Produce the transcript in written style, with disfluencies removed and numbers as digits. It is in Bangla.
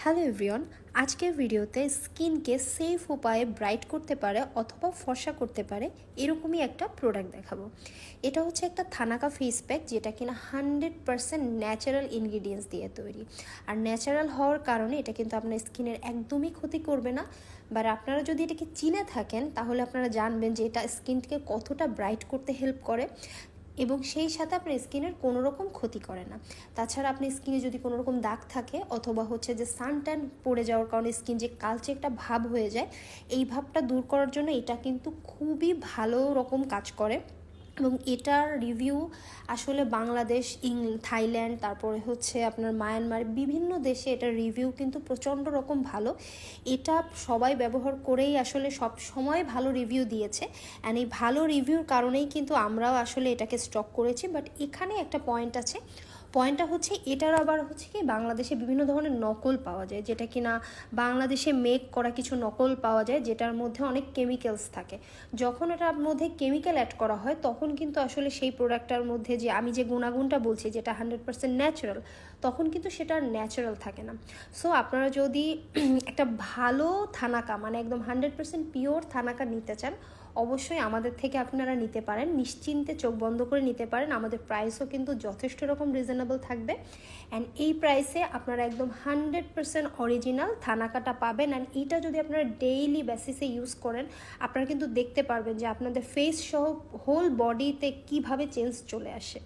হ্যালো এভরিওয়ান, আজকের ভিডিওতে স্কিনকে সেফ উপায়ে ব্রাইট করতে পারে অথবা ফর্সা করতে পারে এরকমই একটা প্রোডাক্ট দেখাবো। এটা হচ্ছে একটা থানাকা ফেস প্যাক, যেটা কিনা 100% ন্যাচারাল ইনগ্রিডিয়েন্টস দিয়ে তৈরি। আর ন্যাচারাল হওয়ার কারণে এটা কিন্তু আপনার স্কিনের একদমই ক্ষতি করবে না। বাট আপনারা যদি এটাকে চিনে থাকেন তাহলে আপনারা জানবেন যে এটা স্কিনকে কতটা ব্রাইট করতে হেল্প করে এবং সেই সাথে আপনার স্কিনের কোনো রকম ক্ষতি করে না। তাছাড়া আপনি স্কিনে যদি কোনো রকম দাগ থাকে অথবা হচ্ছে যে সানট্যান পড়ে যাওয়ার কারণে স্কিন যে কালচে একটা ভাব হয়ে যায়, এই ভাবটা দূর করার জন্য এটা কিন্তু খুবই ভালো রকম কাজ করে। এবং এটার রিভিউ আসলে বাংলাদেশ, থাইল্যান্ড, তারপরে হচ্ছে আপনার মায়ানমার, বিভিন্ন দেশে এটার রিভিউ কিন্তু প্রচণ্ড রকম ভালো। এটা সবাই ব্যবহার করেই আসলে সব সময় ভালো রিভিউ দিয়েছে। অ্যান্ড এই ভালো রিভিউর কারণেই কিন্তু আমরাও আসলে এটাকে স্টক করেছি। বাট এখানে একটা পয়েন্ট আছে, পয়েন্টটা হচ্ছে এটার আবার হচ্ছে কি বাংলাদেশে বিভিন্ন ধরনের নকল পাওয়া যায়, যেটা কিনা বাংলাদেশে মেক করা কিছু নকল পাওয়া যায় যেটার মধ্যে অনেক কেমিক্যালস থাকে। যখন এটার মধ্যে কেমিক্যাল অ্যাড করা হয় তখন কিন্তু আসলে সেই প্রোডাক্টটার মধ্যে যে আমি যে গুণাগুণটা বলছি যেটা 100% ন্যাচারাল, তখন কিন্তু সেটা ন্যাচারাল থাকে না। সো আপনারা যদি একটা ভালো থানাকা মানে একদম 100% পিওর থানাকা নিতে চান, অবশ্যই আমাদের থেকে আপনারা নিতে পারেন, নিশ্চিন্তে চোখ বন্ধ করে নিতে পারেন। আমাদের প্রাইসও কিন্তু যথেষ্ট রকম রিজনেবল থাকবে। অ্যান্ড এই প্রাইসে আপনারা একদম 100% অরিজিনাল থানাকাটা পাবেন। অ্যান্ড এইটা যদি আপনারা ডেইলি বেসিসে ইউজ করেন, আপনারা কিন্তু দেখতে পারবেন যে আপনাদের ফেস সহ হোল বডিতে কীভাবে চেঞ্জ চলে আসে।